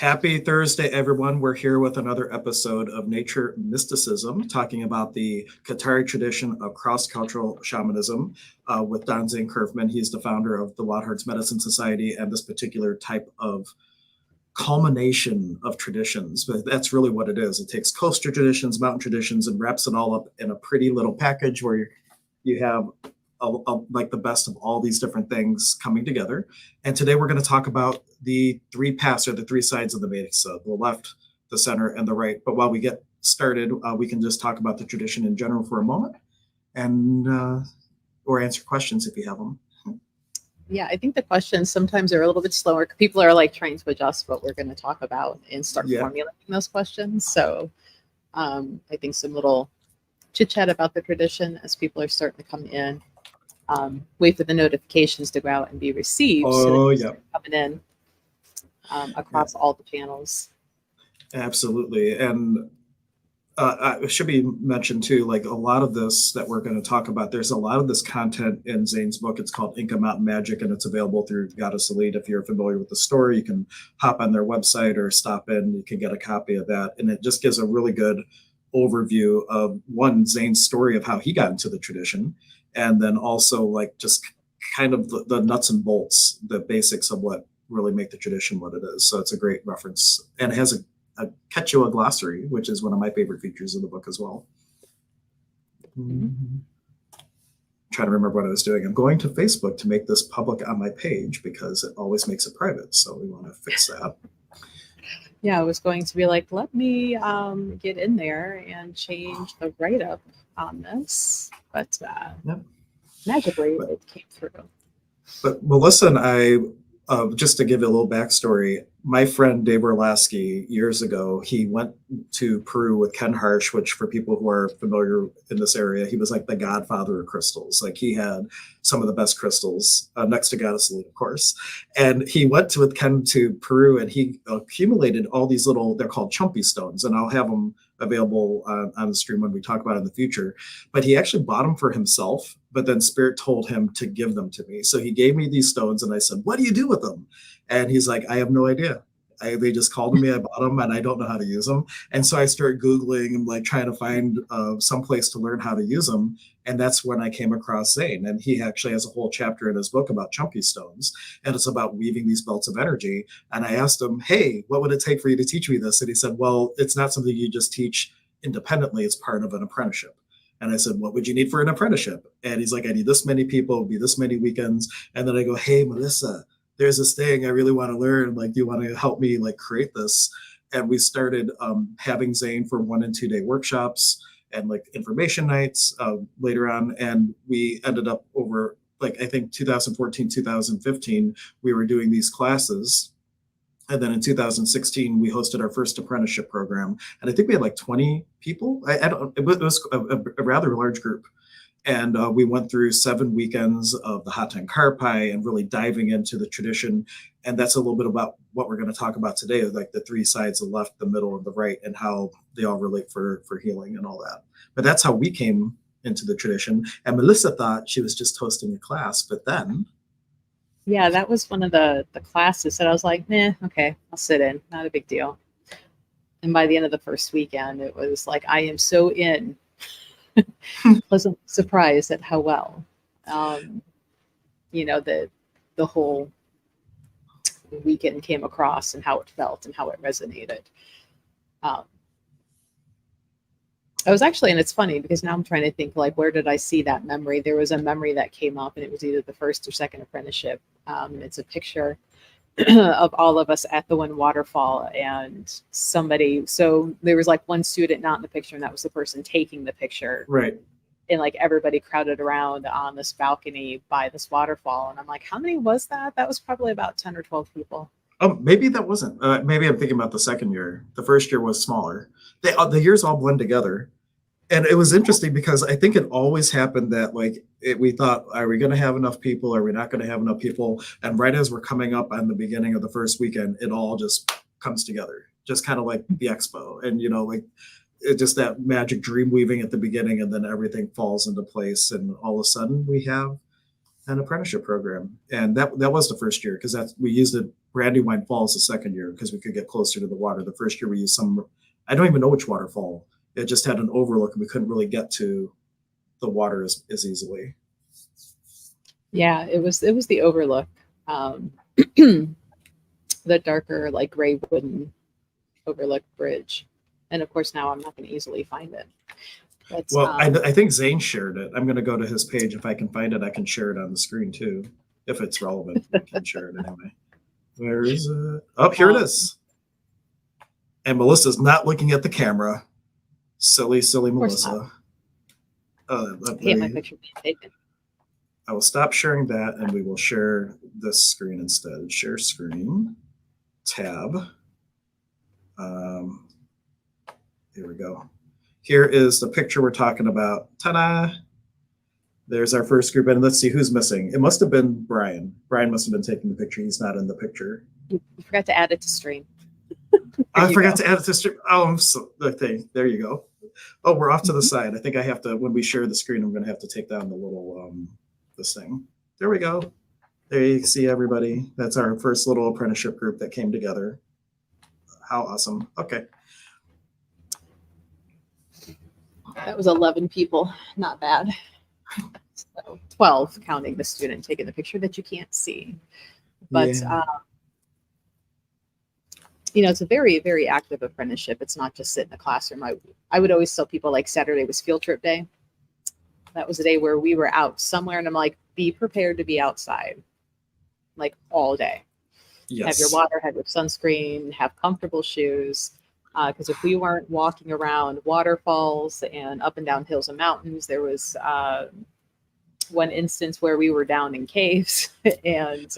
Happy Thursday, everyone. We're here with another episode of Nature Mysticism, talking about the Qatari tradition of cross-cultural shamanism with Don Zane Curfman. He's the founder of the Wild Hearts Medicine Society and this particular type of culmination of traditions. But that's really what it is. It takes coastal traditions, mountain traditions, and wraps it all up in a pretty little package where you have like the best of all these different things coming together. And today we're going to talk about the three paths or the three sides of the mesa, the left, the center, and the right. But while we get started, we can just talk about the tradition in general for a moment and or answer questions if you have them. Yeah, I think the questions sometimes are a little bit slower. People are like trying to adjust what we're going to talk about and start formulating those questions. So I think some little chit chat about the tradition as people are starting to come in. Wait for the notifications to go out and be received. Coming in across all the channels. Absolutely. And it should be mentioned too, like a lot of this that we're going to talk about, there's a lot of this content in Zane's book. It's called Inka Mountain Magic, and it's available through Goddess Elite. If you're familiar with the story, you can hop on their website or stop in. You can get a copy of that. And it just gives a really good overview of Zane's story of how he got into the tradition. And then also like just kind of the nuts and bolts, the basics of what really make the tradition what it is. So it's a great reference, and it has a Quechua glossary, which is one of my favorite features of the book as well. Trying to remember what I was doing. I'm going to Facebook to make this public on my page because it always makes it private. So we want to fix that. Yeah, I was going to be like, let me get in there and change the write-up on this, but magically it came through. But Melissa and I, just to give you a little backstory, my friend Dave Orlasky, years ago, he went to Peru with Ken Harsh, which for people who are familiar in this area, he was like the godfather of crystals. Like he had some of the best crystals, next to Goddess Elite, of course. And he went with Ken to Peru, and he accumulated all these little, they're called chumpy stones, and I'll have them available on the stream when we talk about it in the future. But he actually bought them for himself, but then Spirit told him to give them to me. So he gave me these stones, and I said, what do you do with them? And he's like, I have no idea. They just called me, I bought them, and I don't know how to use them. And so I started Googling and like trying to find some place to learn how to use them. And that's when I came across Zane. And he actually has a whole chapter in his book about chunky stones. And it's about weaving these belts of energy. And I asked him, hey, what would it take for you to teach me this? And he said, well, it's not something you just teach independently. It's part of an apprenticeship. And I said, what would you need for an apprenticeship? And he's like, I need this many people, it'll be this many weekends. And then I go, hey, Melissa, there's this thing I really want to learn. Like, do you want to help me like create this? And we started having Zane for 1 and 2 day workshops and like information nights later on. And we ended up over like, I think 2014, 2015, we were doing these classes. And then in 2016, we hosted our first apprenticeship program. And I think we had like 20 people. It was a rather large group. And we went through 7 weekends of the Hatan Karpay and really diving into the tradition. And that's a little bit about what we're going to talk about today, like the three sides, the left, the middle, and the right, and how they all relate for healing and all that. But that's how we came into the tradition. And Melissa thought she was just hosting a class, but then... Yeah, that was one of the classes that I was like, nah, okay, I'll sit in, not a big deal. And by the end of the first weekend, it was like, I am so in. Pleasant surprised at how well, the whole weekend came across and how it felt and how it resonated. I was actually, and it's funny because now I'm trying to think like, where did I see that memory? There was a memory that came up, and it was either the first or second apprenticeship. It's a picture of all of us at the one waterfall, and somebody, so there was like one student not in the picture, and that was the person taking the picture, right? And like everybody crowded around on this balcony by this waterfall, and I'm like, how many was that? That was probably about 10 or 12 people. Oh, maybe that wasn't. Maybe I'm thinking about the second year. The first year was smaller. The years all blend together. And it was interesting because I think it always happened that like we thought, are we going to have enough people? Are we not going to have enough people? And right as we're coming up on the beginning of the first weekend, it all just comes together, just kind of like the expo. And, like it just that magic dream weaving at the beginning, and then everything falls into place. And all of a sudden we have an apprenticeship program. And that was the first year because we used it Brandywine Falls the second year because we could get closer to the water. The first year we used some, I don't even know which waterfall. It just had an overlook and we couldn't really get to the water as easily. Yeah, it was the overlook. The darker, like gray wooden overlook bridge. And of course now I'm not going to easily find it. But, well, I think Zane shared it. I'm going to go to his page. If I can find it, I can share it on the screen too. If it's relevant, I can share it anyway. Where is it? Oh, here it is. And Melissa's not looking at the camera. Silly Melissa. Hate my picture being taken. I will stop sharing that and we will share this screen instead. Share screen, tab. Here we go. Here is the picture we're talking about. Ta-da! There's our first group, and let's see who's missing. It must have been Brian. Brian must have been taking the picture. He's not in the picture. You forgot to add it to stream. I forgot to add it to stream. Oh, I'm so okay. There you go. Oh, we're off to the side. I think I have to, when we share the screen, I'm going to have to take down the little, this thing. There we go. There you see everybody. That's our first little apprenticeship group that came together. How awesome. Okay. That was 11 people. Not bad. So 12 counting the student taking the picture that you can't see. But, yeah. You know, it's a very, very active apprenticeship. It's not just sit in the classroom. I would always tell people like Saturday was field trip day. That was a day where we were out somewhere and I'm like, be prepared to be outside like all day. Yes. Have your water, have your sunscreen, have comfortable shoes. Because if we weren't walking around waterfalls and up and down hills and mountains, there was one instance where we were down in caves and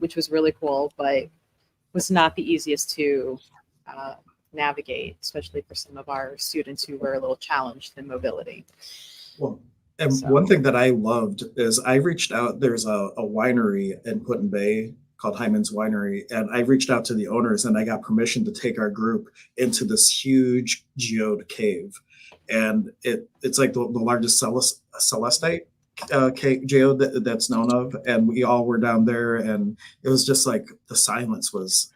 which was really cool, but was not the easiest to navigate, especially for some of our students who were a little challenged in mobility. Well, and one thing that I loved is I reached out, there's a winery in Put-in Bay called Hyman's Winery, and I reached out to the owners and I got permission to take our group into this huge geode cave. And it's like the largest celestite geode that's known of, and we all were down there and it was just like the silence was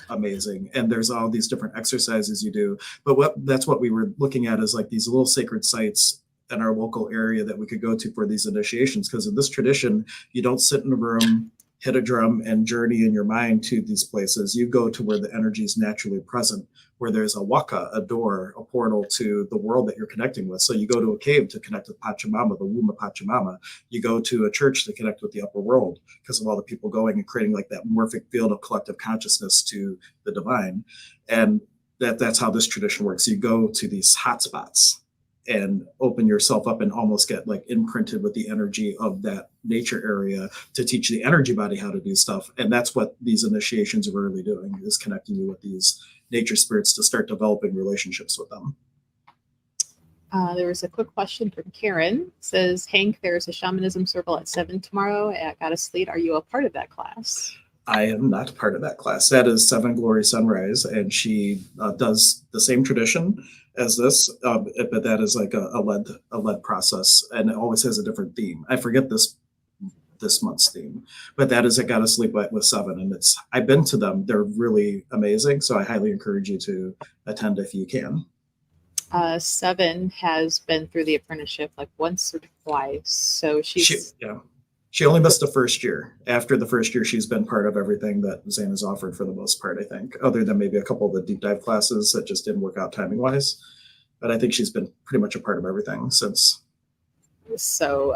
amazing, and there's all these different exercises you do, but that's what we were looking at is like these little sacred sites in our local area that we could go to for these initiations, because in this tradition you don't sit in a room, hit a drum and journey in your mind to these places. You go to where the energy is naturally present, where there's a waka, a door, a portal to the world that you're connecting with. So you go to a cave to connect with Pachamama, the womb of Pachamama. You go to a church to connect with the upper world because of all the people going and creating like that morphic field of collective consciousness to the divine. And that's how this tradition works. You go to these hotspots and open yourself up and almost get like imprinted with the energy of that nature area to teach the energy body how to do stuff. And that's what these initiations are really doing, is connecting you with these nature spirits to start developing relationships with them. There was a quick question from Karen. It says, Hank, there's a shamanism circle at 7 tomorrow at Goddess Fleet. Are you a part of that class? I am not part of that class. That is Seven Glory Sunrise, and she does the same tradition as this, but that is like a led process, and it always has a different theme. I forget this month's theme, but that is at Goddess Sleep with Seven, and I've been to them. They're really amazing, so I highly encourage you to attend if you can. Seven has been through the apprenticeship like once or twice, so She only missed the first year. After the first year, she's been part of everything that Zane has offered for the most part, I think, other than maybe a couple of the deep dive classes that just didn't work out timing wise. But I think she's been pretty much a part of everything since. So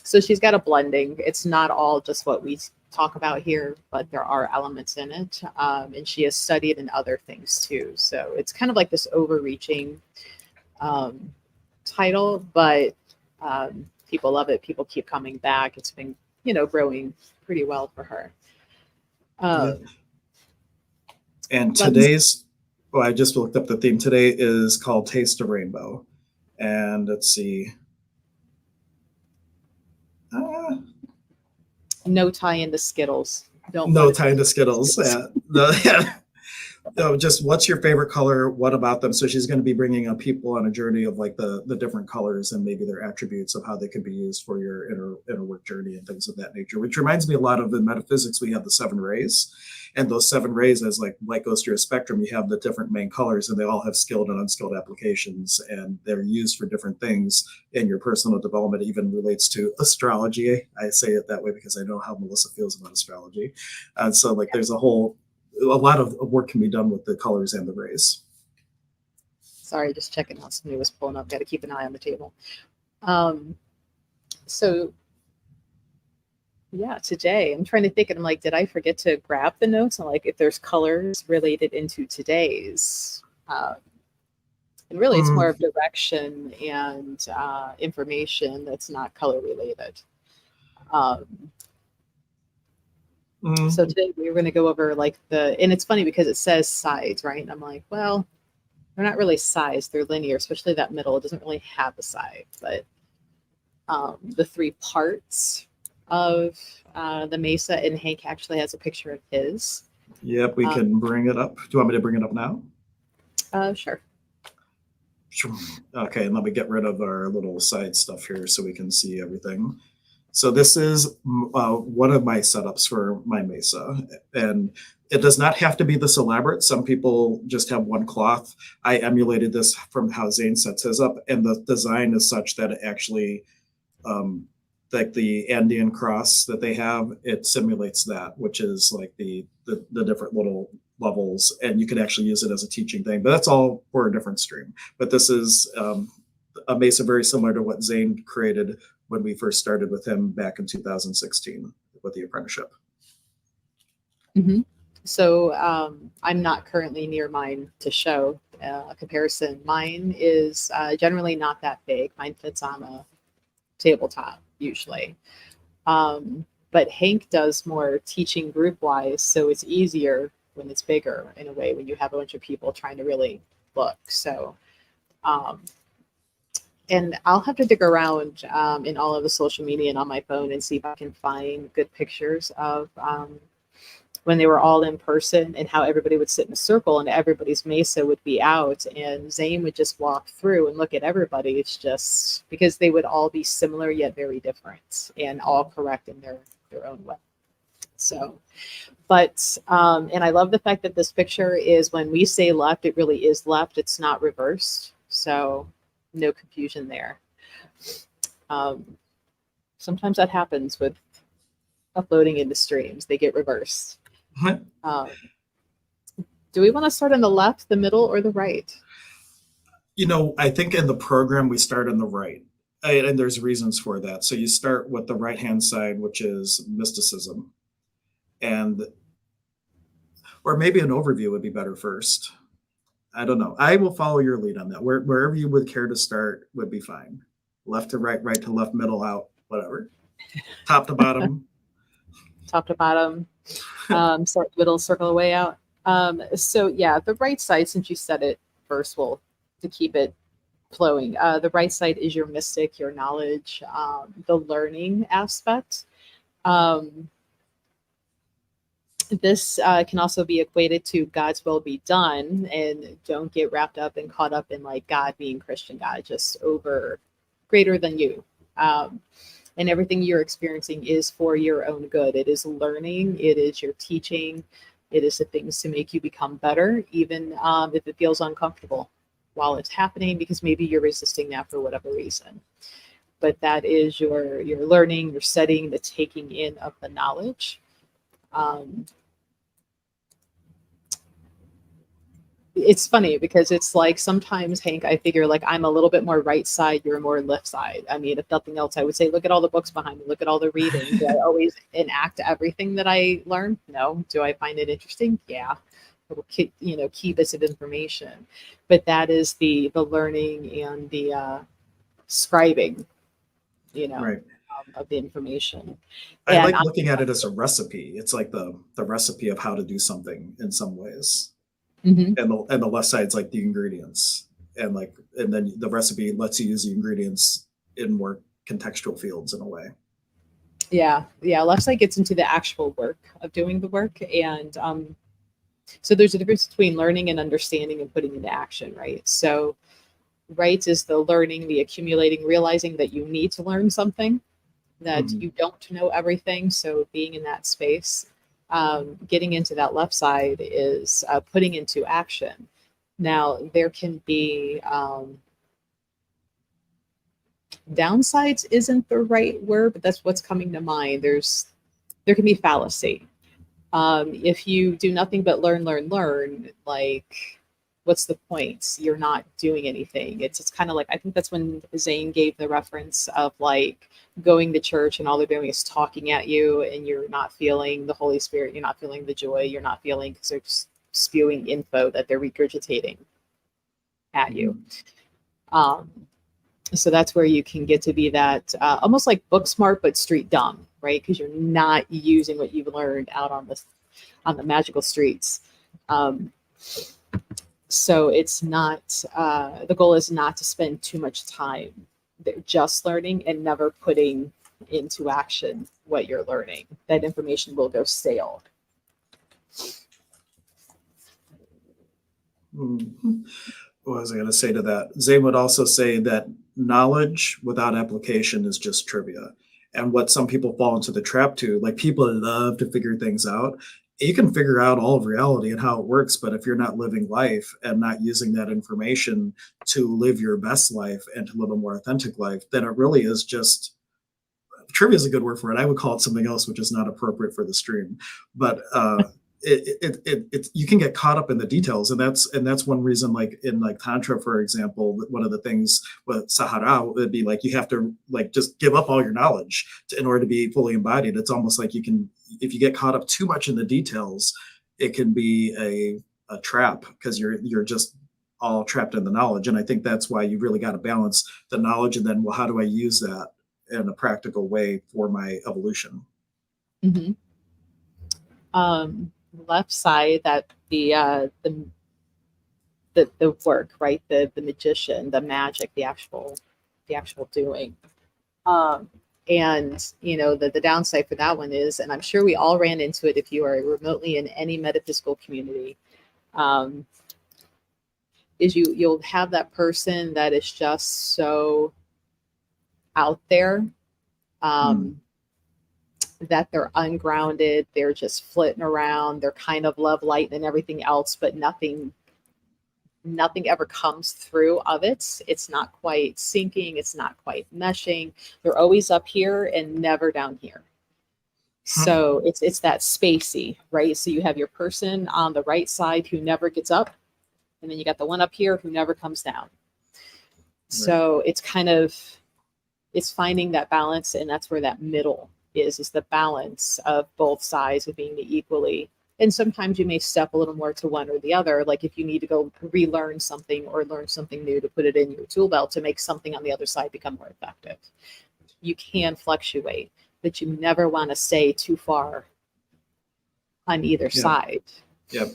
she's got a blending. It's not all just what we talk about here, but there are elements in it. And she has studied in other things too. So it's kind of like this overreaching title, but people love it. People keep coming back. It's been, growing pretty well for her. And today's, I just looked up the theme. Today is called Taste of Rainbow. And let's see. No tie into Skittles. No tie into Skittles. No, just what's your favorite color? What about them? So she's going to be bringing people on a journey of like the different colors and maybe their attributes of how they could be used for your inner work journey and things of that nature, which reminds me a lot of the metaphysics. We have the 7 rays, And those 7 rays, as like light goes through a spectrum, you have the different main colors, and they all have skilled and unskilled applications, and they're used for different things in your personal development. It even relates to astrology. I say it that way because I know how Melissa feels about astrology. And so like there's a lot of work can be done with the colors and the rays. Sorry, just checking out. Somebody was pulling up. Got to keep an eye on the table. So yeah, today I'm trying to think, and I'm like, did I forget to grab the notes? And like, if there's colors related into today's, and really it's more of direction and information that's not color related. So today we were going to go over like and it's funny because it says sides, right? And I'm like, well, they're not really sides, they're linear, especially that middle. It doesn't really have a side, but the 3 parts of the mesa, and Hank actually has a picture of his. Yep, we can bring it up. Do you want me to bring it up now? Sure. Okay, and let me get rid of our little side stuff here so we can see everything. So this is one of my setups for my mesa, and it does not have to be this elaborate. Some people just have one cloth. I emulated this from how Zane sets his up, and the design is such that it actually, like the Andean cross that they have, it simulates that, which is like the different little levels, and you can actually use it as a teaching thing. But that's all for a different stream. But this is a mesa very similar to what Zane created when we first started with him back in 2016 with the apprenticeship. Mm-hmm. So I'm not currently near mine to show a comparison. Mine is generally not that big. Mine fits on a tabletop usually. But Hank does more teaching group wise, so it's easier when it's bigger in a way, when you have a bunch of people trying to really look. So and I'll have to dig around in all of the social media and on my phone and see if I can find good pictures of when they were all in person and how everybody would sit in a circle and everybody's mesa would be out and Zane would just walk through and look at everybody. It's just because they would all be similar yet very different and all correct in their own way. So, but, and I love the fact that this picture is, when we say left, it really is left. It's not reversed. So no confusion there. Sometimes that happens with uploading into streams. They get reversed. Do we want to start on the left, the middle, or the right? You know, I think in the program we start on the right, and there's reasons for that. So you start with the right-hand side, which is mysticism, or maybe an overview would be better first. I don't know. I will follow your lead on that. Wherever you would care to start would be fine. Left to right, right to left, middle out, whatever. Top to bottom. Top to bottom. Middle, circle the way out. So yeah, the right side, since you said it first, well, to keep it flowing, the right side is your mystic, your knowledge, the learning aspect. This can also be equated to God's will be done, and don't get wrapped up and caught up in like God being Christian God, just over greater than you. And everything you're experiencing is for your own good. It is learning, it is your teaching, it is the things to make you become better, even if it feels uncomfortable while it's happening, because maybe you're resisting that for whatever reason. But that is your learning, your studying, the taking in of the knowledge. It's funny because it's like sometimes, Hank, I figure like I'm a little bit more right side, you're more left side. I mean, if nothing else, I would say, look at all the books behind me, look at all the reading. Do I always enact everything that I learn? No. Do I find it interesting? Yeah. Little key bits of information. But that is the learning and the scribing, Right. Of the information. I like looking at it as a recipe. It's like the recipe of how to do something in some ways. Mm-hmm. And the left side's like the ingredients, and then the recipe lets you use the ingredients in more contextual fields in a way. Yeah. Left side gets into the actual work of doing the work, and so there's a difference between learning and understanding and putting into action, right? So right is the learning, the accumulating, realizing that you need to learn something, that you don't know everything. So being in that space. getting into that left side is putting into action. Now, there can be downsides isn't the right word, but that's what's coming to mind. There can be fallacy. If you do nothing but learn, like, what's the point? You're not doing anything. It's kind of like, I think that's when Zane gave the reference of like going to church and all they're doing is talking at you and you're not feeling the Holy Spirit, you're not feeling the joy, you're not feeling, because they're just spewing info that they're regurgitating at you. So that's where you can get to be that almost like book smart but street dumb, right? Because you're not using what you've learned out on the magical streets. So it's not, the goal is not to spend too much time just learning and never putting into action what you're learning. That information will go stale. What was I going to say to that? Zane would also say that knowledge without application is just trivia. And what some people fall into the trap to, like people love to figure things out. You can figure out all of reality and how it works, but if you're not living life and not using that information to live your best life and to live a more authentic life, then it really is just, trivia is a good word for it. I would call it something else, which is not appropriate for the stream. But you can get caught up in the details, and that's one reason, like in like Tantra, for example, one of the things with Sahara would be like you have to like just give up all your knowledge in order to be fully embodied. It's almost like you can, if you get caught up too much in the details, it can be a trap because you're just all trapped in the knowledge. And I think that's why you really got to balance the knowledge and then, well, how do I use that in a practical way for my evolution? Mm-hmm. Left side, that the work, right? The magician, the magic, the actual doing. And you know, the downside for that one is, and I'm sure we all ran into it if you are remotely in any metaphysical community, is you'll have that person that is just so out there. That they're ungrounded, they're just flitting around, they're kind of love light and everything else, but nothing ever comes through of it. It's not quite syncing, it's not quite meshing. They're always up here and never down here. So it's that spacey, right? So you have your person on the right side who never gets up, and then you got the one up here who never comes down. Right. So it's kind of, it's finding that balance, and that's where that middle is the balance of both sides of being equally. And sometimes you may step a little more to one or the other, like if you need to go relearn something or learn something new to put it in your tool belt to make something on the other side become more effective. You can fluctuate, but you never want to stay too far on either side. Yeah.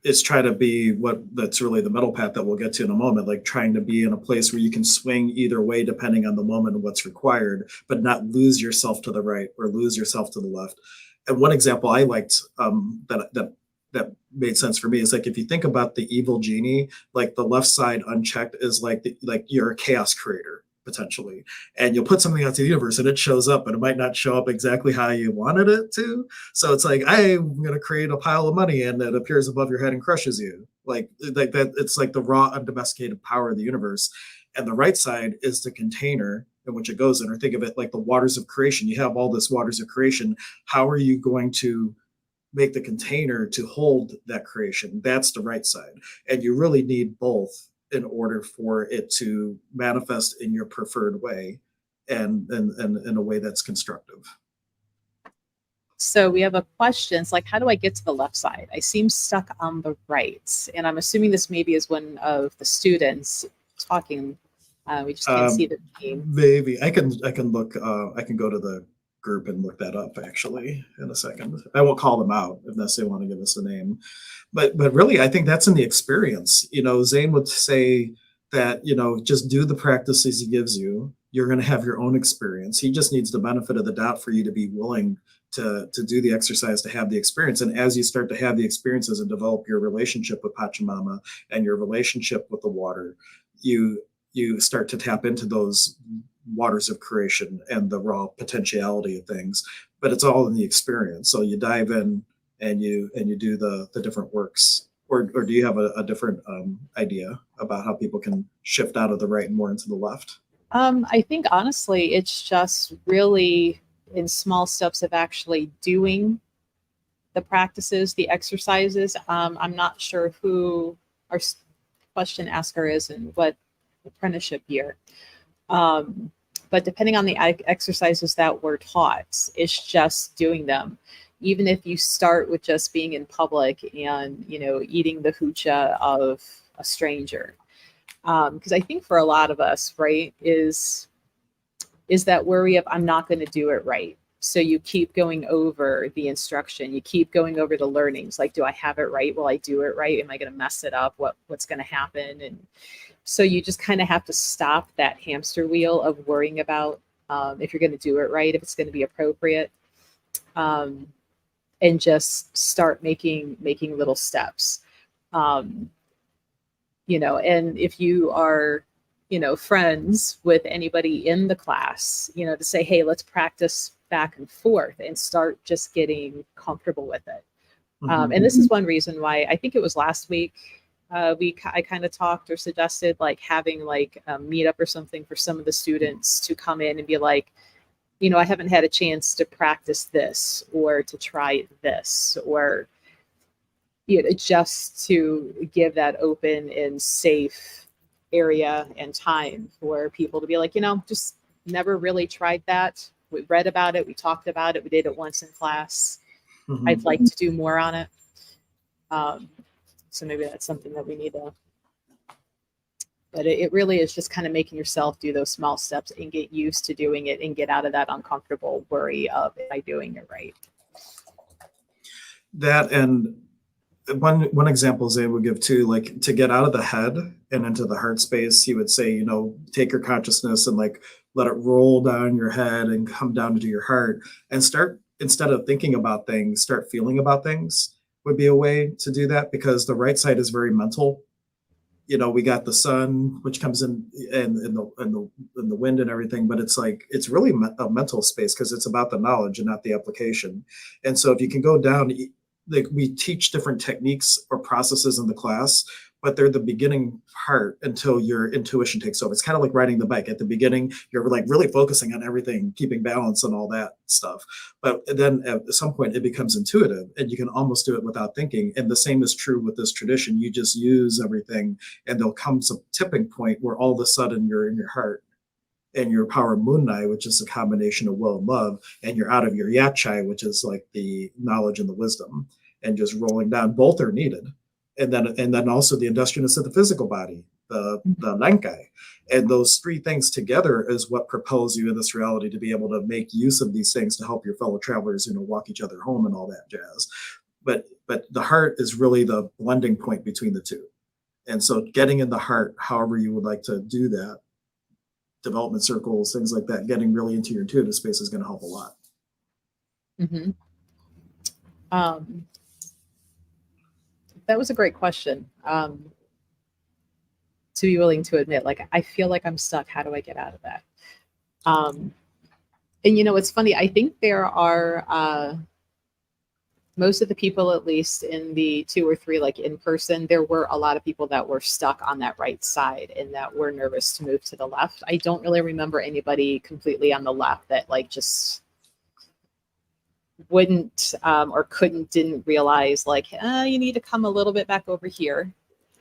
It's try to be that's really the middle path that we'll get to in a moment, like trying to be in a place where you can swing either way depending on the moment and what's required, but not lose yourself to the right or lose yourself to the left. And one example I liked that made sense for me is like if you think about the evil genie, like the left side unchecked is like you're a chaos creator potentially, and you'll put something out to the universe and it shows up, but it might not show up exactly how you wanted it to. So it's like, I'm going to create a pile of money and it appears above your head and crushes you. Like that. It's like the raw, undomesticated power of the universe. And the right side is the container in which it goes in, or think of it like the waters of creation. You have all this waters of creation. How are you going to make the container to hold that creation? That's the right side. And you really need both in order for it to manifest in your preferred way and in a way that's constructive. So we have a question. It's like, how do I get to the left side? I seem stuck on the right. And I'm assuming this maybe is one of the students talking. We just can't see the name. Maybe I can look, I can go to the group and look that up actually in a second. I won't call them out unless they want to give us a name. But really, I think that's in the experience. You know, Zane would say that, you know, just do the practices he gives you. You're going to have your own experience. He just needs the benefit of the doubt for you to be willing to do the exercise, to have the experience. And as you start to have the experiences and develop your relationship with Pachamama and your relationship with the water, you start to tap into those waters of creation and the raw potentiality of things. But it's all in the experience. So you dive in and you do the different works. Or do you have a different idea about how people can shift out of the right and more into the left? I think honestly, it's just really in small steps of actually doing the practices, the exercises. I'm not sure who our question asker is and what apprenticeship year. But depending on the exercises that we're taught, it's just doing them. Even if you start with just being in public and, eating the hoocha of a stranger. Because I think for a lot of us, right, is that worry of I'm not going to do it right. So you keep going over the instruction, you keep going over the learnings. Like, do I have it right? Will I do it right? Am I going to mess it up? What's going to happen? And so you just kind of have to stop that hamster wheel of worrying about if you're going to do it right, if it's going to be appropriate, and just start making little steps. And if you are, friends with anybody in the class, to say, hey, let's practice back and forth and start just getting comfortable with it. Mm-hmm. And this is one reason why I think it was last week I kind of talked or suggested like having like a meetup or something for some of the students to come in and be like, I haven't had a chance to practice this or to try this, or just to give that open and safe area and time for people to be like, just never really tried that. We read about it. We talked about it. We did it once in class. Mm-hmm. I'd like to do more on it. So maybe that's something that we need to, but it really is just kind of making yourself do those small steps and get used to doing it and get out of that uncomfortable worry of, am I doing it right? That, and one example Zane would give too, like to get out of the head and into the heart space, he would say, take your consciousness and like let it roll down your head and come down into your heart and start, instead of thinking about things, start feeling about things would be a way to do that, because the right side is very mental. We got the sun, which comes in and the wind and everything, but it's like, it's really a mental space because it's about the knowledge and not the application. And so if you can go down, like we teach different techniques or processes in the class, but they're the beginning part until your intuition takes over. It's kind of like riding the bike. At the beginning, you're like really focusing on everything, keeping balance and all that stuff. But then at some point it becomes intuitive and you can almost do it without thinking. And the same is true with this tradition. You just use everything and there'll come some tipping point where all of a sudden you're in your heart and your power munai, which is a combination of will and love, and you're out of your yachai, which is like the knowledge and the wisdom, and just rolling down. Both are needed. And then also the industriousness of the physical body, the lankai. And those three things together is what propels you in this reality to be able to make use of these things to help your fellow travelers, walk each other home and all that jazz. But the heart is really the blending point between the two. And so getting in the heart, however you would like to do that, development circles, things like that, getting really into your intuitive space is going to help a lot. Mm-hmm. That was a great question. To be willing to admit, like, I feel like I'm stuck. How do I get out of that? And it's funny. I think there are most of the people, at least in the 2 or 3, like in person, there were a lot of people that were stuck on that right side and that were nervous to move to the left. I don't really remember anybody completely on the left that like just wouldn't or didn't realize like, you need to come a little bit back over here.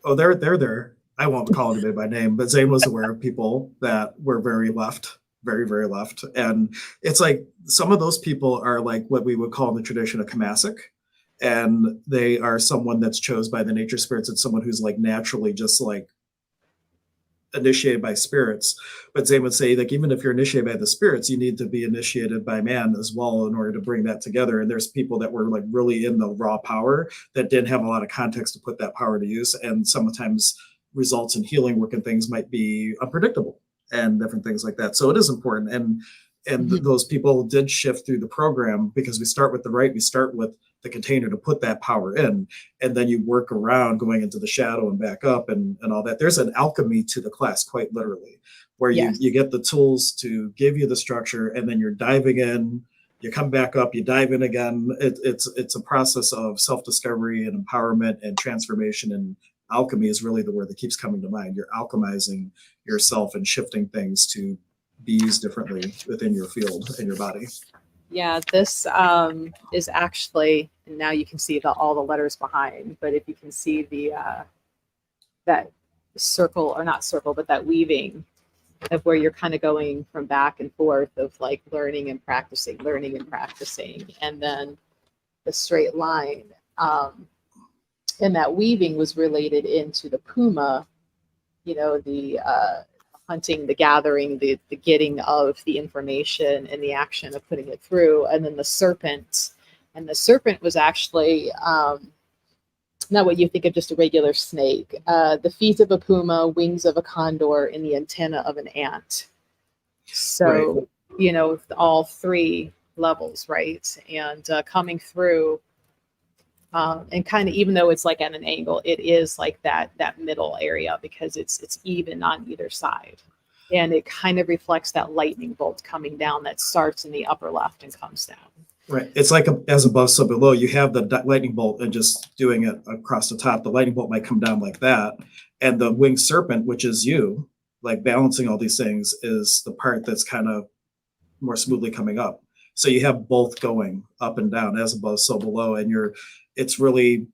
Oh, they're there. I won't call anybody by name, but Zane was aware of people that were very left, very, very left. And it's like some of those people are like what we would call in the tradition a kamasic. And they are someone that's chose by the nature spirits. It's someone who's like naturally just like initiated by spirits. But Zane would say, like, even if you're initiated by the spirits, you need to be initiated by man as well in order to bring that together. And there's people that were like really in the raw power that didn't have a lot of context to put that power to use. And sometimes results in healing work and things might be unpredictable and different things like that. So it is important. And those people did shift through the program because we start with the right, we start with the container to put that power in, and then you work around going into the shadow and back up and all that. There's an alchemy to the class, quite literally, where Yes. you get the tools to give you the structure, and then you're diving in you come back up, you dive in again. It's a process of self-discovery and empowerment and transformation, and alchemy is really the word that keeps coming to mind. You're alchemizing yourself and shifting things to be used differently within your field and your body. Yeah, this is actually, and now you can see all the letters behind, but if you can see that circle, or not circle, but that weaving of where you're kind of going from back and forth of like learning and practicing, and then the straight line. And that weaving was related into the puma, the hunting, the gathering, the getting of the information and the action of putting it through. And then the serpent. And the serpent was actually not what you think of just a regular snake. The feet of a puma, wings of a condor, and the antenna of an ant. So, right. All three levels, right? And coming through, and kind of, even though it's like at an angle, it is like that middle area, because it's even on either side. And it kind of reflects that lightning bolt coming down that starts in the upper left and comes down. Right. It's like as above, so below. You have the lightning bolt, and just doing it across the top, the lightning bolt might come down like that. And the winged serpent, which is you, like balancing all these things, is the part that's kind of more smoothly coming up. So you have both going up and down, as above, so below. And it's really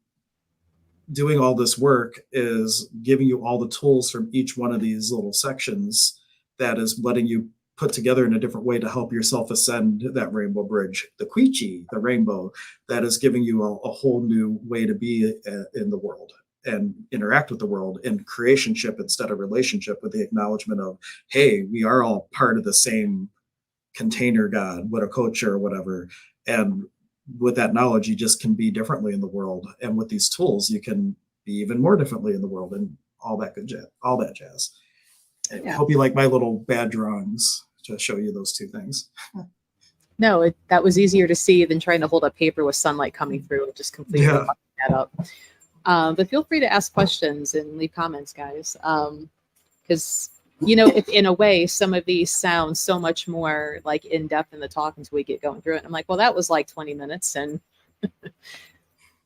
doing all this work is giving you all the tools from each one of these little sections that is letting you put together in a different way to help yourself ascend that rainbow bridge, the Quiche, the rainbow, that is giving you a whole new way to be in the world and interact with the world in creationship instead of relationship, with the acknowledgement of, hey, we are all part of the same container God, what a coach or whatever. And with that knowledge, you just can be differently in the world. And with these tools, you can be even more differently in the world, and all that good jazz, all that jazz. I hope you like my little bad drawings to show you those two things. No, that was easier to see than trying to hold up paper with sunlight coming through. It just completely fucked that up. But feel free to ask questions and leave comments, guys. Because, if in a way, some of these sound so much more like in depth in the talk until we get going through it. I'm like, well, that was like 20 minutes and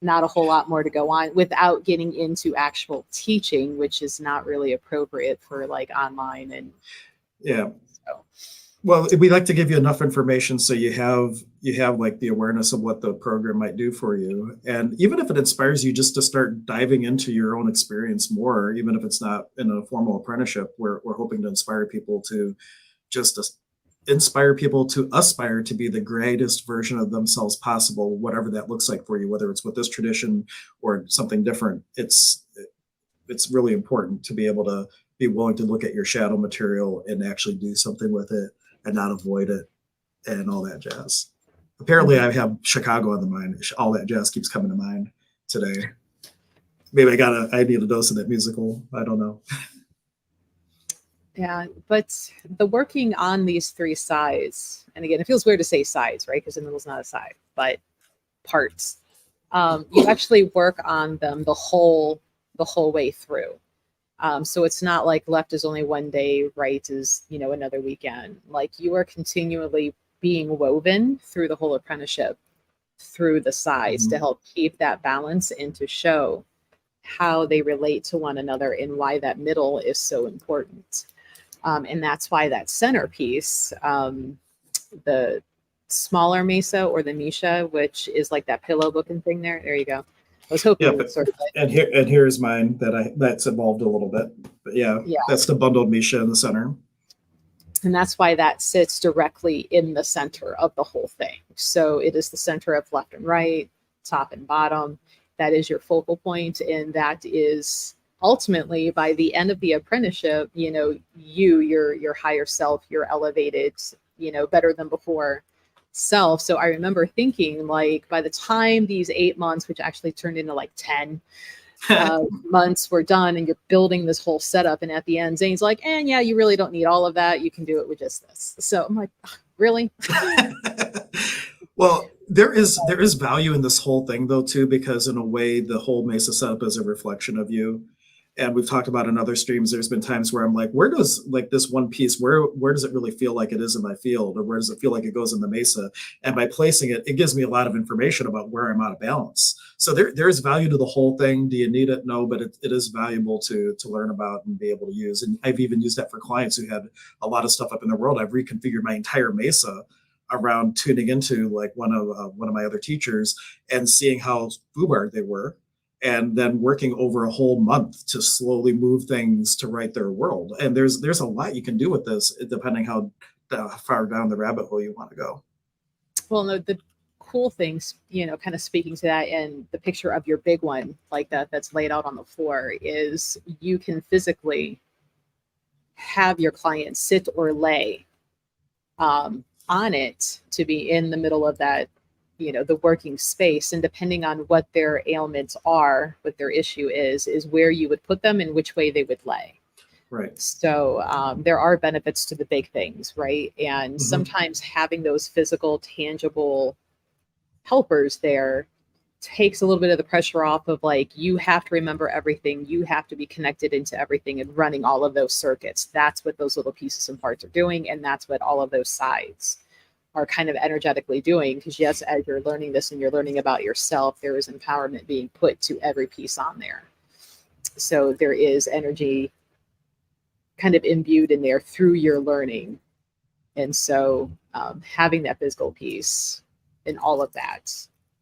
not a whole lot more to go on without getting into actual teaching, which is not really appropriate for like online. And so. Well, we like to give you enough information so you have like the awareness of what the program might do for you. And even if it inspires you just to start diving into your own experience more, even if it's not in a formal apprenticeship, we're hoping to inspire people to aspire to be the greatest version of themselves possible, whatever that looks like for you, whether it's with this tradition or something different. It's really important to be able to be willing to look at your shadow material and actually do something with it and not avoid it and all that jazz. Apparently I have Chicago on the mind. All that jazz keeps coming to mind today. Maybe I need a dose of that musical. I don't know. Yeah, but the working on these three sides, and again, it feels weird to say sides, right? Because the middle's not a side, but parts. You actually work on them the whole way through. So it's not like left is only one day, right is, another weekend. Like, you are continually being woven through the whole apprenticeship, through the sides, to help keep that balance and to show how they relate to one another and why that middle is so important. And that's why that centerpiece, the smaller mesa or the Misha, which is like that pillow looking thing there. There you go. I was hoping. And here's mine that's evolved a little bit. But yeah, that's the bundled Misha in the center. And that's why that sits directly in the center of the whole thing. So it is the center of left and right, top and bottom. That is your focal point, and that is ultimately, by the end of the apprenticeship, your higher self, your elevated, better than before self. So I remember thinking, like, by the time these 8 months, which actually turned into like 10 months, were done, and you're building this whole setup, and at the end, Zane's like, and you really don't need all of that. You can do it with just this. So I'm like, really? Well, there is value in this whole thing though too, because in a way the whole Mesa setup is a reflection of you. And we've talked about in other streams, there's been times where I'm like, where does like this one piece, where does it really feel like it is in my field? Or where does it feel like it goes in the mesa? And by placing it, it gives me a lot of information about where I'm out of balance. So there is value to the whole thing. Do you need it? No, but it is valuable to learn about and be able to use. And I've even used that for clients who had a lot of stuff up in the world. I've reconfigured my entire mesa around tuning into like one of my other teachers and seeing how foobarred they were, and then working over a whole month to slowly move things to right their world. And there's a lot you can do with this depending how far down the rabbit hole you want to go. Well, no, the cool things, kind of speaking to that, and the picture of your big one like that's laid out on the floor, is you can physically have your client sit or lay on it to be in the middle of that, the working space. And depending on what their ailments are, what their issue is where you would put them and which way they would lay. Right. So there are benefits to the big things, right? And sometimes having those physical, tangible helpers there takes a little bit of the pressure off of like, you have to remember everything. You have to be connected into everything and running all of those circuits. That's what those little pieces and parts are doing. And that's what all of those sides are kind of energetically doing. Because yes, as you're learning this and you're learning about yourself, there is empowerment being put to every piece on there. So there is energy kind of imbued in there through your learning. And so having that physical piece and all of that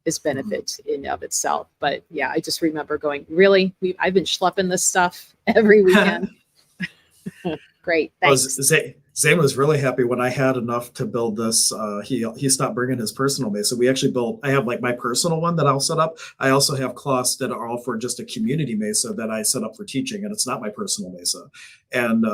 is benefit in of itself. But yeah, I just remember going, really? I've been schlepping this stuff every weekend. Great, thanks. Well, Zane was really happy when I had enough to build this. He stopped bringing his personal mesa. We actually built, I have like my personal one that I'll set up. I also have cloths that are all for just a community mesa that I set up for teaching, and it's not my personal mesa. And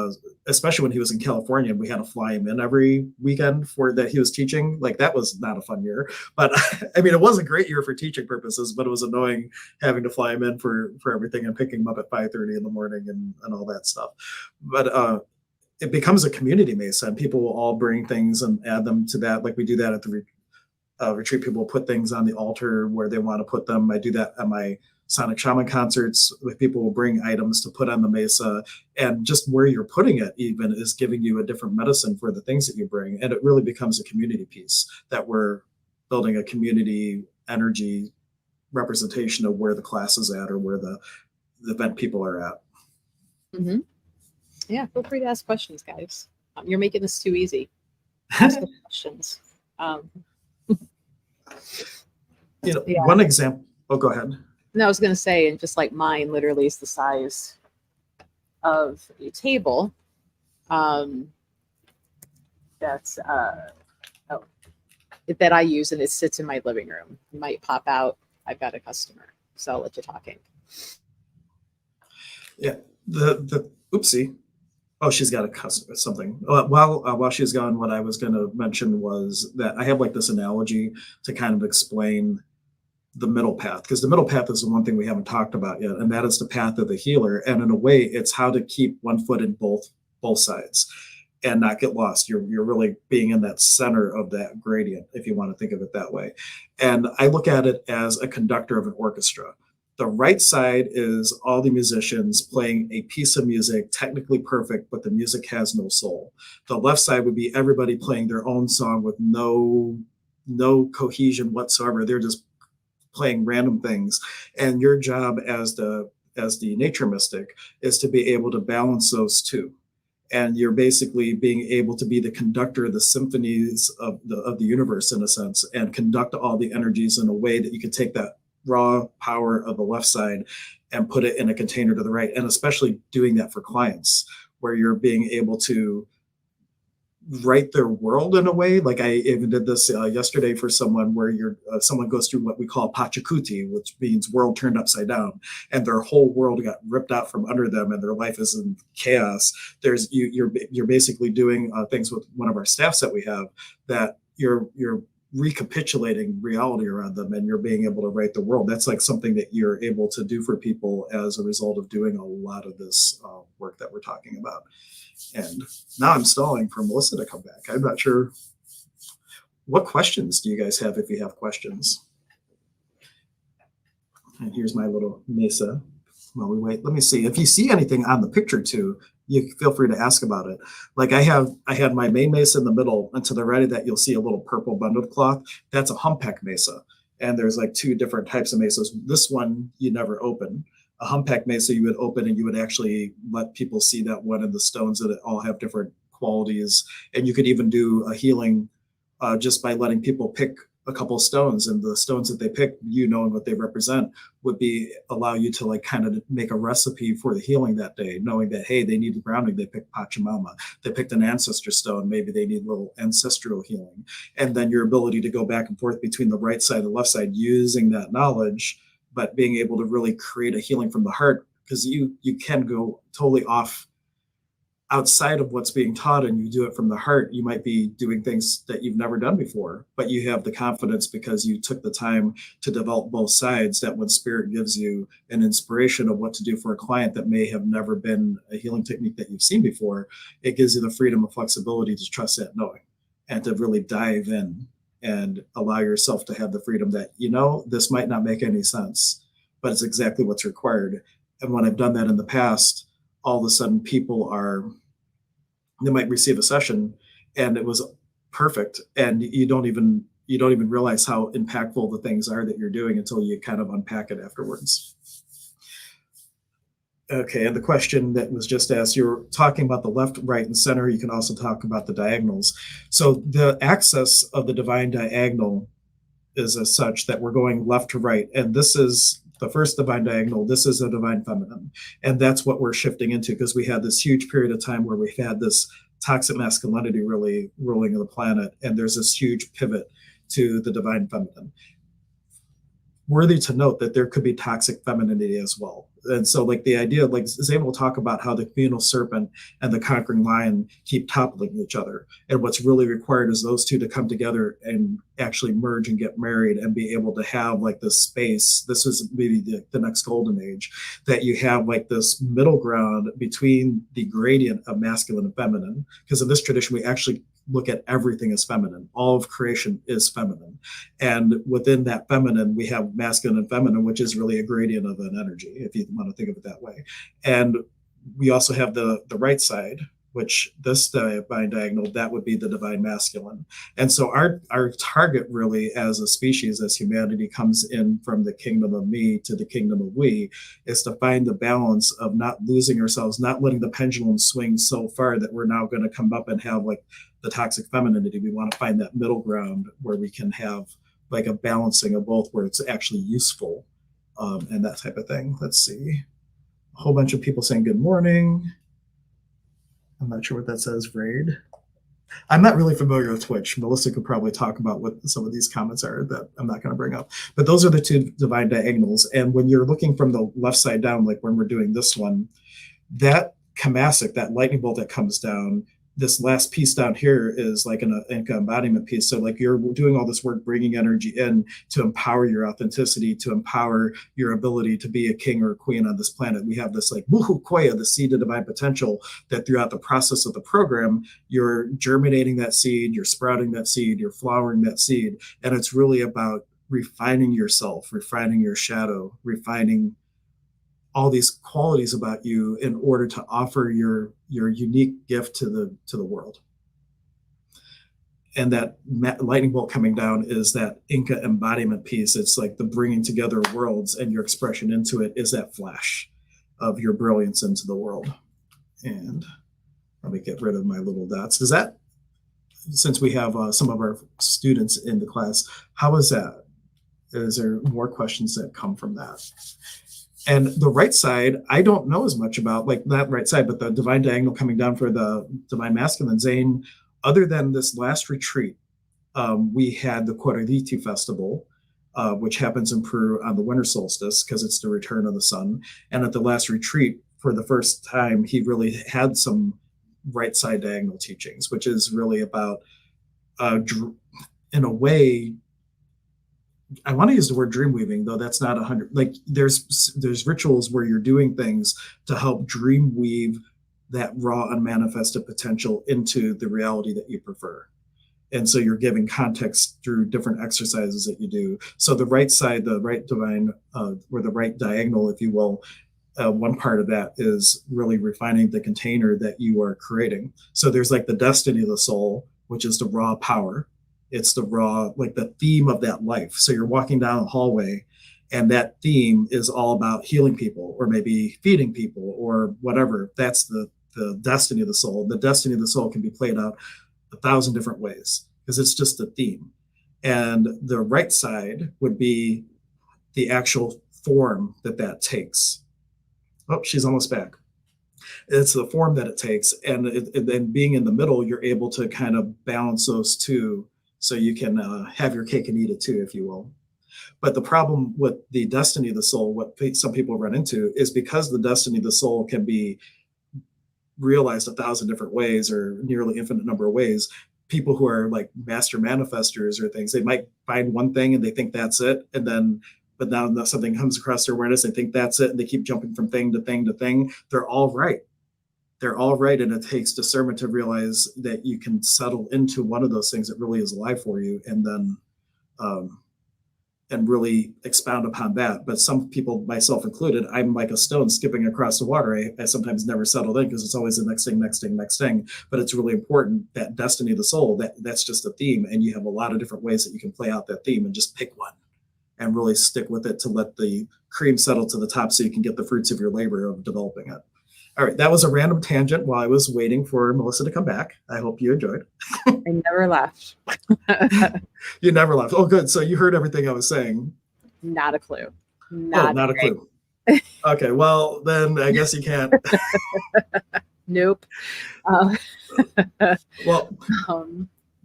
especially when he was in California and we had to fly him in every weekend for that he was teaching, like that was not a fun year. But I mean, it was a great year for teaching purposes, but it was annoying having to fly him in for everything and picking him up at 5:30 in the morning and all that stuff. But it becomes a community mesa, and people will all bring things and add them to that. Like we do that at the retreat. People will put things on the altar where they want to put them. I do that at my Sonic Shaman concerts. With people will bring items to put on the mesa, and just where you're putting it even is giving you a different medicine for the things that you bring. And it really becomes a community piece that we're building a community energy representation of where the class is at or where the event people are at. Mm-hmm. Yeah, feel free to ask questions, guys. You're making this too easy. Ask the questions. One example. Oh, go ahead. No, I was going to say, and just like mine literally is the size of a table. That's that I use, and it sits in my living room. It might pop out. I've got a customer, so I'll let you talking. Yeah. The oopsie. Oh, she's got a customer something. While she's gone, what I was going to mention was that I have like this analogy to kind of explain the middle path, because the middle path is the one thing we haven't talked about yet, and that is the path of the healer. And in a way, it's how to keep one foot in both sides and not get lost. You're really being in that center of that gradient, if you want to think of it that way. And I look at it as a conductor of an orchestra. The right side is all the musicians playing a piece of music, technically perfect, but the music has no soul. The left side would be everybody playing their own song with no cohesion whatsoever. They're just playing random things. And your job as the nature mystic is to be able to balance those two. And you're basically being able to be the conductor of the symphonies of the universe, in a sense, and conduct all the energies in a way that you can take that raw power of the left side and put it in a container to the right. And especially doing that for clients, where you're being able to write their world in a way. Like I even did this yesterday for someone, where someone goes through what we call pachacuti, which means world turned upside down, and their whole world got ripped out from under them, and their life is in chaos. You're basically doing things with one of our staffs that we have, that you're recapitulating reality around them, and you're being able to write the world. That's like something that you're able to do for people as a result of doing a lot of this work that we're talking about. And now I'm stalling for Melissa to come back. I'm not sure. What questions do you guys have, if you have questions? And here's my little mesa. While we wait, let me see. If you see anything on the picture too, you feel free to ask about it. Like I had my main mesa in the middle, and to the right of that, you'll see a little purple bundled cloth. That's a humpback mesa. And there's like two different types of mesas. This one you never open. A humpback mesa you would open and you would actually let people see that one, and the stones that all have different qualities. And you could even do a healing just by letting people pick a couple of stones, and the stones that they pick, you knowing what they represent, would be allow you to like kind of make a recipe for the healing that day, knowing that, hey, they need the grounding, they picked Pachamama, they picked an ancestor stone, maybe they need a little ancestral healing. And then your ability to go back and forth between the right side and the left side using that knowledge, but being able to really create a healing from the heart, because you can go totally off outside of what's being taught, and you do it from the heart. You might be doing things that you've never done before, but you have the confidence because you took the time to develop both sides, that when spirit gives you an inspiration of what to do for a client that may have never been a healing technique that you've seen before, it gives you the freedom and flexibility to trust that knowing and to really dive in and allow yourself to have the freedom that, this might not make any sense, but it's exactly what's required. And when I've done that in the past, all of a sudden they might receive a session and it was perfect, and you don't even realize how impactful the things are that you're doing until you kind of unpack it afterwards. Okay, and the question that was just asked, you're talking about the left, right, and center. You can also talk about the diagonals. So the axis of the divine diagonal is as such that we're going left to right, and this is the first divine diagonal. This is a divine feminine, and that's what we're shifting into, because we had this huge period of time where we've had this toxic masculinity really ruling the planet, and there's this huge pivot to the divine feminine. Worthy to note that there could be toxic femininity as well. And so like the idea, like Zane will talk about how the communal serpent and the conquering lion keep toppling each other. And what's really required is those two to come together and actually merge and get married and be able to have like this space. This is maybe the next golden age, that you have like this middle ground between the gradient of masculine and feminine. Because in this tradition, we actually look at everything as feminine. All of creation is feminine. And within that feminine, we have masculine and feminine, which is really a gradient of an energy, if you want to think of it that way. And we also have the right side, which this divine diagonal, that would be the divine masculine. And so our target really as a species, as humanity comes in from the kingdom of me to the kingdom of we, is to find the balance of not losing ourselves, not letting the pendulum swing so far that we're now going to come up and have like the toxic femininity. We want to find that middle ground where we can have like a balancing of both, where it's actually useful, and that type of thing. Let's see. A whole bunch of people saying good morning. I'm not sure what that says, Raid. I'm not really familiar with Twitch. Melissa could probably talk about what some of these comments are that I'm not going to bring up. But those are the two divine diagonals. And when you're looking from the left side down, like when we're doing this one, that Kamasic, that lightning bolt that comes down, this last piece down here is like an Inka embodiment piece. So like you're doing all this work, bringing energy in to empower your authenticity, to empower your ability to be a king or a queen on this planet. We have this like Wuhu Koya, the seed of divine potential, that throughout the process of the program, you're germinating that seed, you're sprouting that seed, you're flowering that seed. And it's really about refining yourself, refining your shadow, refining all these qualities about you in order to offer your unique gift to the world. And that lightning bolt coming down is that Inka embodiment piece. It's like the bringing together worlds, and your expression into it is that flash of your brilliance into the world. And let me get rid of my little dots. Does that, since we have some of our students in the class, how is that? Is there more questions that come from that? And the right side, I don't know as much about, like that right side, but the divine diagonal coming down for the divine masculine, Zane, other than this last retreat, we had the Corraliti festival, which happens in Peru on the winter solstice, because it's the return of the sun. And at the last retreat, for the first time, he really had some right side diagonal teachings, which is really about, in a way, I want to use the word dream weaving, though that's not 100. Like there's rituals where you're doing things to help dream weave that raw unmanifested potential into the reality that you prefer. And so you're giving context through different exercises that you do. So the right side, the right divine, or the right diagonal, if you will, one part of that is really refining the container that you are creating. So there's like the destiny of the soul, which is the raw power. It's the raw, like the theme of that life. So you're walking down the hallway, and that theme is all about healing people or maybe feeding people or whatever. That's the destiny of the soul. The destiny of the soul can be played out 1,000 different ways because it's just a theme. And the right side would be the actual form that that takes. Oh, she's almost back. It's the form that it takes, and then being in the middle, you're able to kind of balance those two, so you can have your cake and eat it too, if you will. But the problem with the destiny of the soul, what some people run into, is because the destiny of the soul can be realized 1,000 different ways or nearly infinite number of ways. People who are like master manifestors or things, they might find one thing and they think that's it, and then but now something comes across their awareness, they think that's it, and they keep jumping from thing to thing to thing. They're all right. They're all right, and it takes discernment to realize that you can settle into one of those things that really is alive for you, and then and really expound upon that. But some people, myself included, I'm like a stone skipping across the water. I sometimes never settled in because it's always the next thing, next thing, next thing. But it's really important, that destiny of the soul, that's just a theme, and you have a lot of different ways that you can play out that theme, and just pick one and really stick with it to let the cream settle to the top so you can get the fruits of your labor of developing it. All right, that was a random tangent while I was waiting for Melissa to come back. I hope you enjoyed. I never left. You never left. Oh, good. So you heard everything I was saying. Not a clue. Not a clue. Okay, well, then I guess you can't. Nope.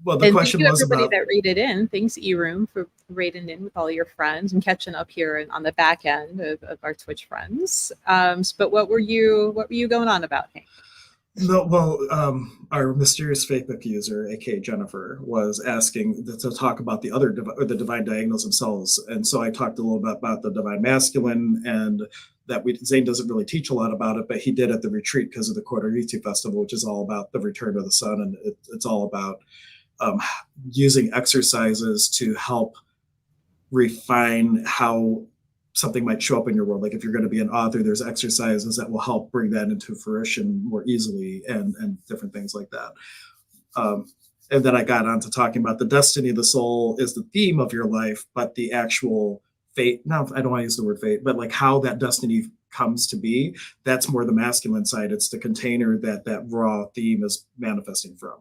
Well, the question was everybody about that rated in. Thanks, eRoom, for rating in with all your friends and catching up here on the back end of our Twitch friends. But what were you going on about, Hank? No, well, our mysterious Facebook user, aka Jennifer, was asking to talk about the other the divine diagonals themselves, and so I talked a little bit about the divine masculine, and that Zane doesn't really teach a lot about it, but he did at the retreat because of the Kodaritu festival, which is all about the return of the sun, and it's all about using exercises to help refine how something might show up in your world. Like if you're going to be an author, there's exercises that will help bring that into fruition more easily, and different things like that. And then I got on to talking about the destiny of the soul is the theme of your life, but the actual fate, no, I don't want to use the word fate, but like how that destiny comes to be, that's more the masculine side. It's the container that raw theme is manifesting from.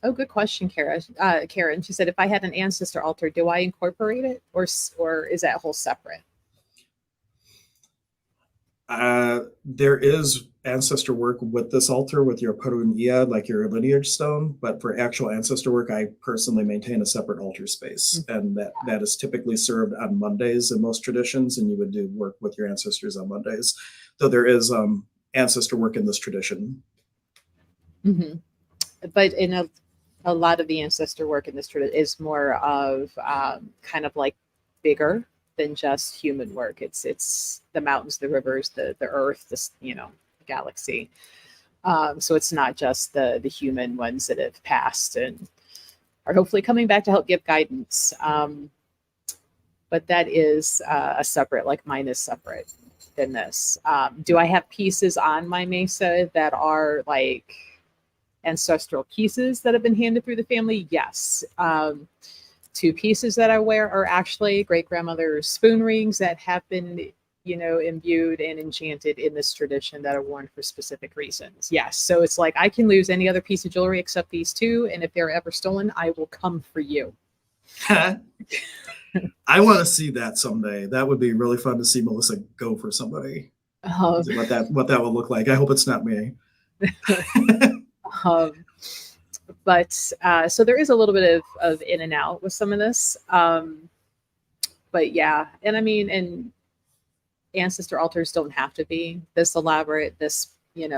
Oh, good question, Karen. She said, if I had an ancestor altar, do I incorporate it, or is that whole separate? There is ancestor work with this altar with your Peru, like your lineage stone, but for actual ancestor work, I personally maintain a separate altar space, and that is typically served on Mondays in most traditions, and you would do work with your ancestors on Mondays, though there is ancestor work in this tradition. Mm-hmm. But in a lot of the ancestor work in this tradition is more of kind of like bigger than just human work. It's the mountains, the rivers, the earth, the galaxy. So it's not just the human ones that have passed and are hopefully coming back to help give guidance. But that is a separate, like mine is separate than this. Do I have pieces on my mesa that are like ancestral pieces that have been handed through the family? Yes. 2 pieces that I wear are actually great-grandmother's spoon rings that have been, imbued and enchanted in this tradition that are worn for specific reasons. Yes. So it's like I can lose any other piece of jewelry except these 2, and if they're ever stolen, I will come for you. I want to see that someday. That would be really fun to see Melissa go for somebody. What that will look like. I hope it's not me. But so there is a little bit of in and out with some of this. But yeah, and I mean, and ancestor altars don't have to be this elaborate, this,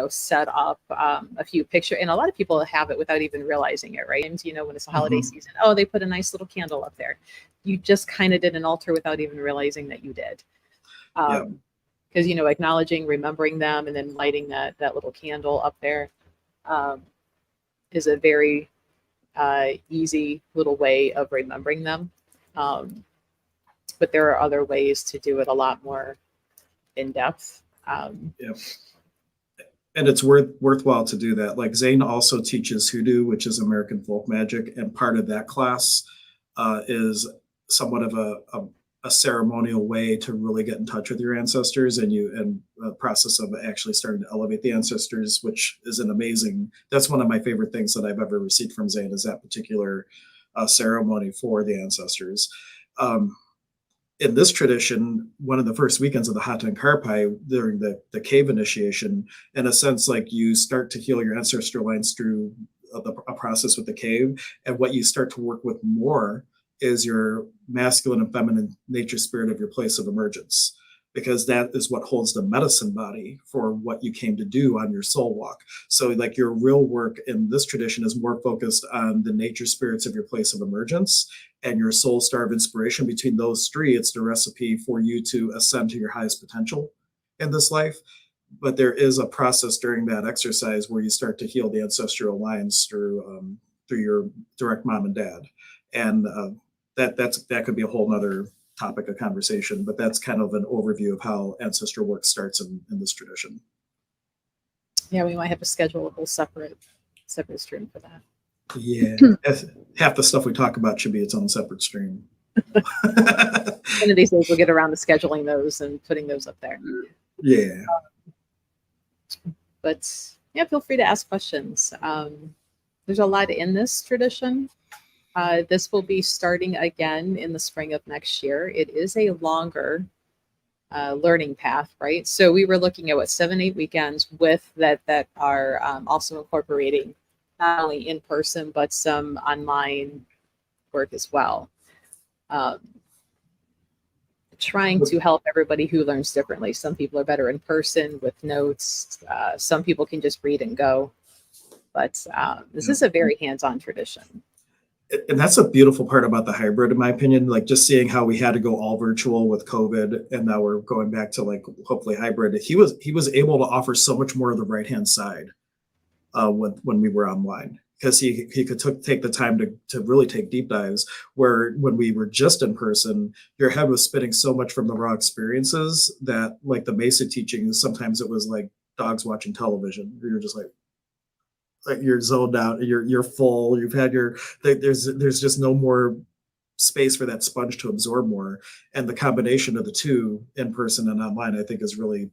set up a few picture. And a lot of people have it without even realizing it, right? And, when it's a holiday season, they put a nice little candle up there. You just kind of did an altar without even realizing that you did. Because, acknowledging, remembering them, and then lighting that little candle up there is a very easy little way of remembering them. but there are other ways to do it a lot more in depth. Yeah. And it's worthwhile to do that. Like Zane also teaches hoodoo, which is American folk magic, and part of that class is somewhat of a ceremonial way to really get in touch with your ancestors, and the process of actually starting to elevate the ancestors, which is an amazing. That's one of my favorite things that I've ever received from Zane, is that particular ceremony for the ancestors. In this tradition, one of the first weekends of the Hatan Karpay during the cave initiation, in a sense, like you start to heal your ancestral lines through a process with the cave. And what you start to work with more is your masculine and feminine nature spirit of your place of emergence, because that is what holds the medicine body for what you came to do on your soul walk. So like your real work in this tradition is more focused on the nature spirits of your place of emergence and your soul star of inspiration. Between those three, it's the recipe for you to ascend to your highest potential in this life. But there is a process during that exercise where you start to heal the ancestral lines through your direct mom and dad. And that could be a whole nother topic of conversation, but that's kind of an overview of how ancestral work starts in this tradition. Yeah, we might have to schedule a whole separate stream for that. Yeah, half the stuff we talk about should be its own separate stream. One of these days we'll get around to scheduling those and putting those up there. Yeah. But yeah, feel free to ask questions. There's a lot in this tradition. This will be starting again in the spring of next year. It is a longer learning path, right? So we were looking at 7-8 weekends with that are also incorporating not only in person, but some online work as well. Trying to help everybody who learns differently. Some people are better in person with notes. Some people can just read and go. But this is a very hands-on tradition. And that's a beautiful part about the hybrid, in my opinion, like just seeing how we had to go all virtual with COVID, and now we're going back to like hopefully hybrid. He was able to offer so much more of the right-hand side when we were online, because he could take the time to really take deep dives, where when we were just in person, your head was spinning so much from the raw experiences that, like the Mesa teachings, sometimes it was like dogs watching television. You're just like you're zoned out, you're full, you've had there's just no more space for that sponge to absorb more. And the combination of the two, in person and online, I think is really,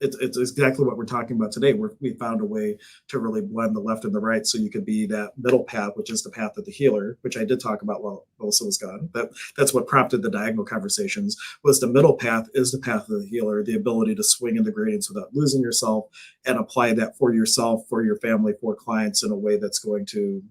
it's exactly what we're talking about today. We found a way to really blend the left and the right, so you could be that middle path, which is the path of the healer, which I did talk about while Melissa was gone. That's what prompted the diagonal conversations, was the middle path is the path of the healer, the ability to swing in the gradients without losing yourself, and apply that for yourself, for your family, for clients, in a way that's going to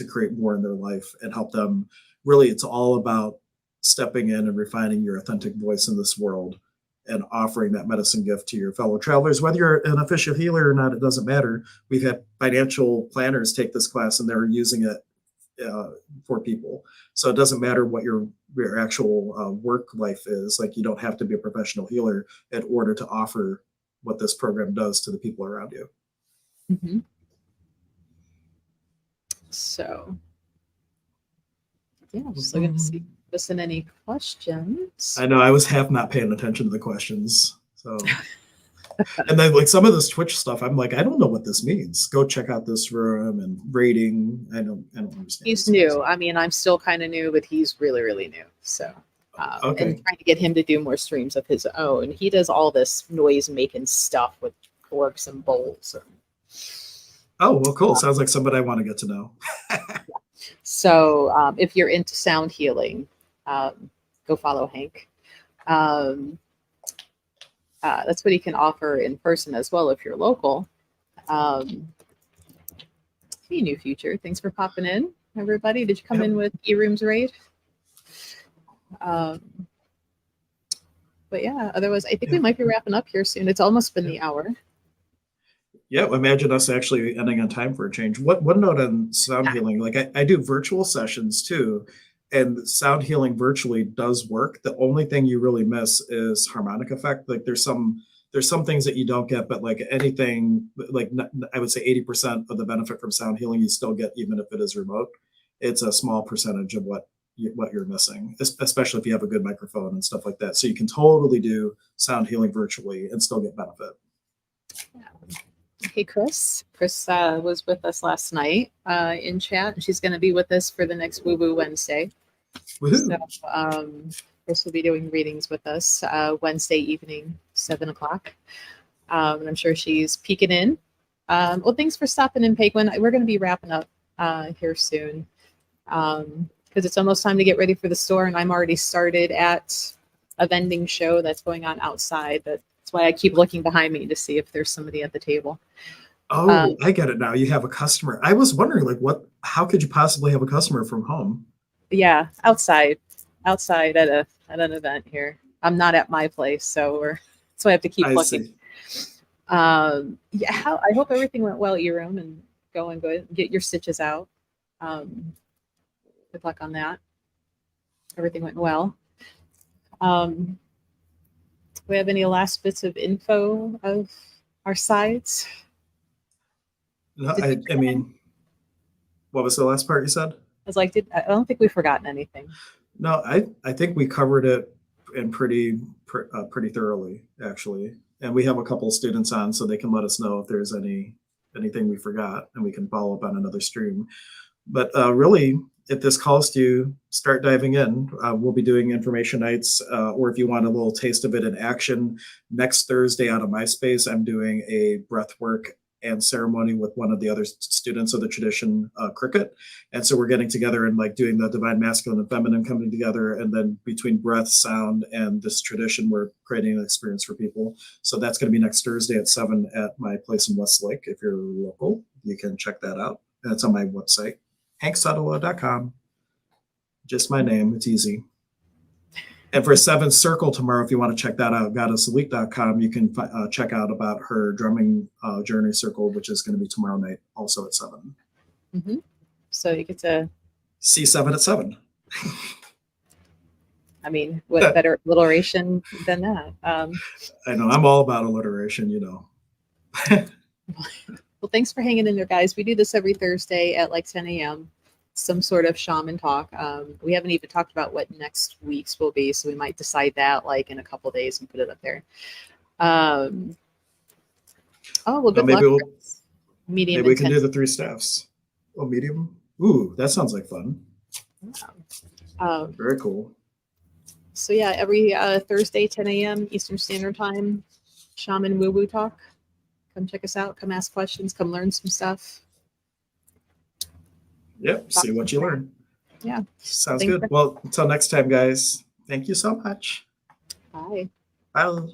create more in their life and help them. Really, it's all about stepping in and refining your authentic voice in this world, and offering that medicine gift to your fellow travelers. Whether you're an official healer or not, it doesn't matter. We've had financial planners take this class, and they're using it for people. So it doesn't matter what your actual work life is. Like, you don't have to be a professional healer in order to offer what this program does to the people around you. Mm-hmm. So, yeah, I'm just looking to see listen any questions. I know I was half not paying attention to the questions. So, and then like some of this Twitch stuff, I'm like, I don't know what this means. Go check out this room and rating. I don't understand. He's new. I mean, I'm still kind of new, but he's really, really new. So, okay. And trying to get him to do more streams of his own. He does all this noise making stuff with forks and bowls. Oh, well, cool. Sounds like somebody I want to get to know. So if you're into sound healing, go follow Hank. That's what he can offer in person as well if you're local. Hey, New Future. Thanks for popping in, everybody. Did you come in with E-Rooms Raid? But yeah, otherwise, I think we might be wrapping up here soon. It's almost been the hour. Yeah, imagine us actually ending on time for a change. One note on sound healing, like I do virtual sessions too, and sound healing virtually does work. The only thing you really miss is harmonic effect. Like there's some things that you don't get, but like anything, like I would say 80% of the benefit from sound healing you still get, even if it is remote. It's a small percentage of what what you're missing, especially if you have a good microphone and stuff like that. So you can totally do sound healing virtually and still get benefit. Yeah. Hey, Chris. Chris was with us last night in chat, and she's going to be with us for the next Woo Woo Wednesday. Woohoo. So Chris will be doing readings with us Wednesday evening, 7 o'clock. And I'm sure she's peeking in. Well, thanks for stopping in, Penguin. We're going to be wrapping up here soon because it's almost time to get ready for the store, and I'm already started at a vending show that's going on outside. That's why I keep looking behind me to see if there's somebody at the table. Oh, I get it now. You have a customer. I was wondering, like, how could you possibly have a customer from home? Yeah, outside at an event here. I'm not at my place, so I have to keep looking. See. Yeah, I hope everything went well at your room, and go and get your stitches out. Good luck on that. Everything went well. Do we have any last bits of info of our sites? No, I mean, what was the last part you said? I was like, I don't think we've forgotten anything. No, I think we covered it in pretty thoroughly, actually. And we have a couple of students on, so they can let us know if there's anything we forgot, and we can follow up on another stream. But really, if this calls to you, start diving in. We'll be doing information nights, or if you want a little taste of it in action, next Thursday out of my space, I'm doing a breath work and ceremony with one of the other students of the tradition, cricket. And so we're getting together and like doing the divine masculine and feminine coming together. And then between breath, sound, and this tradition, we're creating an experience for people. So that's going to be next Thursday at 7 at my place in Westlake. If you're local, you can check that out. And it's on my website, hanksutala.com. Just my name. It's easy. And for 7th Circle tomorrow, if you want to check that out, goddessweek.com, you can check out about her drumming journey circle, which is going to be tomorrow night, also at 7. Mm-hmm. So you get to see 7 at 7. I mean, what better alliteration than that? I know. I'm all about alliteration, you know. Well, thanks for hanging in there, guys. We do this every Thursday at like 10 a.m. Some sort of shaman talk. We haven't even talked about what next week's will be, so we might decide that like in a couple of days and put it up there. Oh, well, good luck. Medium. Maybe we can do the 3 staffs. Oh, medium. Ooh, that sounds like fun. Yeah. Very cool. So yeah, every Thursday, 10 a.m. Eastern Standard Time, Shaman Woo Woo Talk. Come check us out. Come ask questions. Come learn some stuff. Yep. See what you learn. Yeah. Sounds good. Well, until next time, guys. Thank you so much. Bye. Bye.